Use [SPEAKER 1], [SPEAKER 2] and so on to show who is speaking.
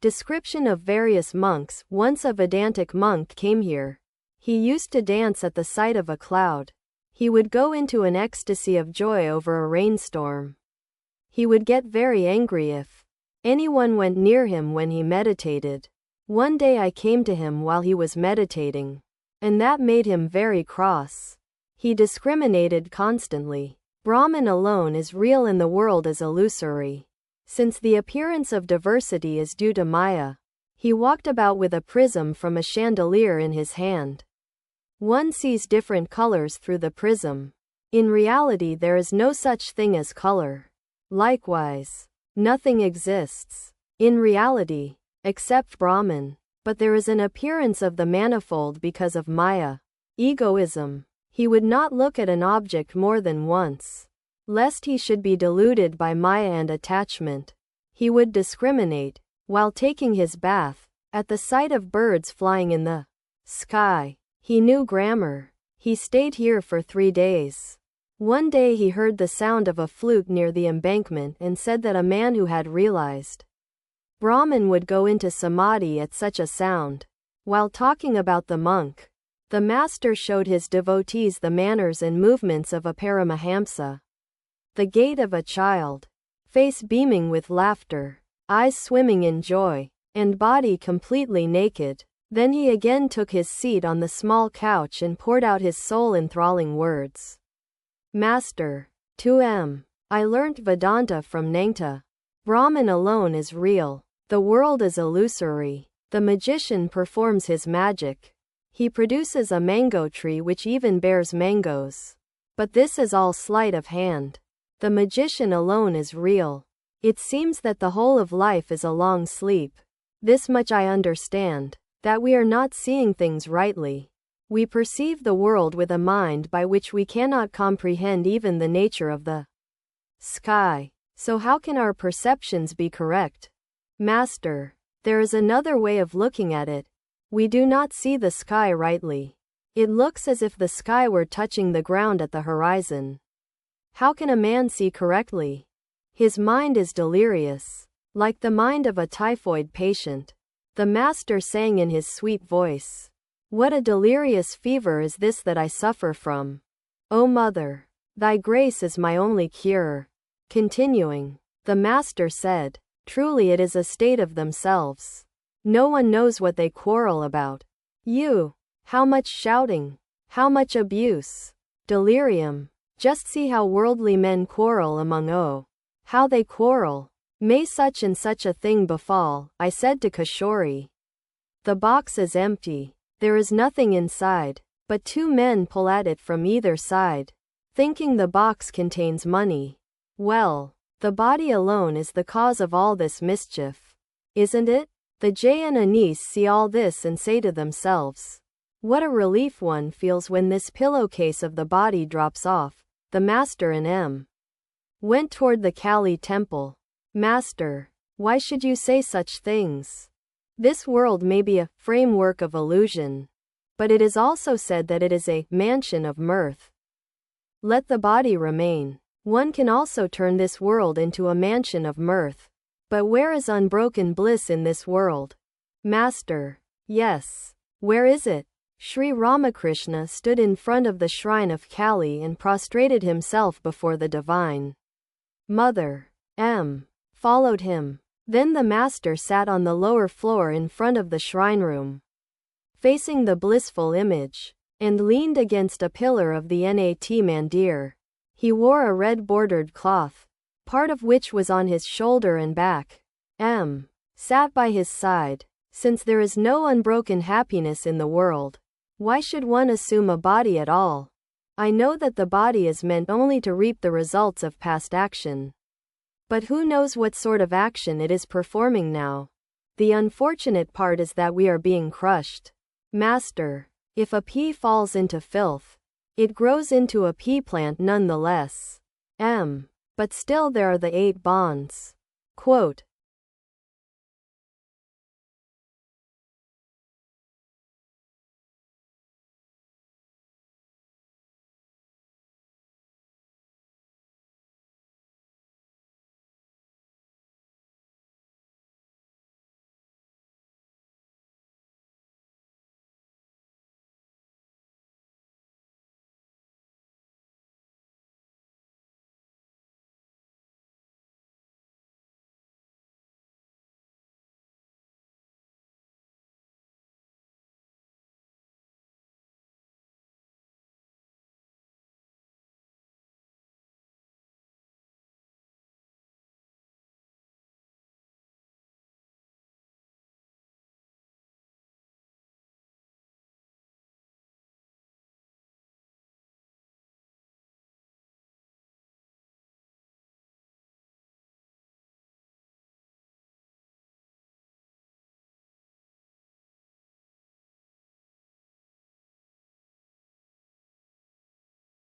[SPEAKER 1] Description of various monks. Once a Vedantic monk came here. He used to dance at the sight of a cloud. He would go into an ecstasy of joy over a rainstorm. He would get very angry if anyone went near him when he meditated. One day I came to him while he was meditating, and that made him very cross. He discriminated constantly. Brahman alone is real and the world is illusory. Since the appearance of diversity is due to Maya, he walked about with a prism from a chandelier in his hand. One sees different colors through the prism. In reality, there is no such thing as color. Likewise, nothing exists in reality except Brahman. But there is an appearance of the manifold because of Maya. Egoism. He would not look at an object more than once, lest he should be deluded by Maya and attachment. He would discriminate, while taking his bath, at the sight of birds flying in the sky. He knew grammar. He stayed here for 3 days. One day he heard the sound of a flute near the embankment and said that a man who had realized Brahman would go into samadhi at such a sound. While talking about the monk, the master showed his devotees the manners and movements of a Paramahamsa. The gait of a child, face beaming with laughter, eyes swimming in joy, and body completely naked. Then he again took his seat on the small couch and poured out his soul-enthralling words. Master, 2M. I learnt Vedanta from Nangta. Brahman alone is real. The world is illusory. The magician performs his magic. He produces a mango tree which even bears mangoes. But this is all sleight of hand. The magician alone is real. It seems that the whole of life is a long sleep. This much I understand, that we are not seeing things rightly. We perceive the world with a mind by which we cannot comprehend even the nature of the sky. So how can our perceptions be correct? Master, there is another way of looking at it. We do not see the sky rightly. It looks as if the sky were touching the ground at the horizon. How can a man see correctly? His mind is delirious, like the mind of a typhoid patient. The master sang in his sweet voice. What a delirious fever is this that I suffer from. O Mother, thy grace is my only cure. Continuing, the master said, truly it is a state of themselves. No one knows what they quarrel about. You, how much shouting, how much abuse, delirium. Just see how worldly men quarrel among how they quarrel. May such and such a thing befall, I said to Kishori. The box is empty. There is nothing inside, but 2 men pull at it from either side, thinking the box contains money. Well, the body alone is the cause of all this mischief, isn't it? The Jay and Anis see all this and say to themselves, what a relief one feels when this pillowcase of the body drops off. The master and M. went toward the Kali temple. Master, why should you say such things? This world may be a framework of illusion, but it is also said that it is a mansion of mirth. Let the body remain. One can also turn this world into a mansion of mirth. But where is unbroken bliss in this world? Master, yes. Where is it? Sri Ramakrishna stood in front of the shrine of Kali and prostrated himself before the divine Mother. M. followed him. Then the master sat on the lower floor in front of the shrine room, facing the blissful image, and leaned against a pillar of the Nat Mandir. He wore a red bordered cloth, part of which was on his shoulder and back. M. sat by his side. Since there is no unbroken happiness in the world, why should one assume a body at all? I know that the body is meant only to reap the results of past action. But who knows what sort of action it is performing now? The unfortunate part is that we are being crushed. Master, if a pea falls into filth, it grows into a pea plant nonetheless. M. But still there are the 8 bonds. Quote,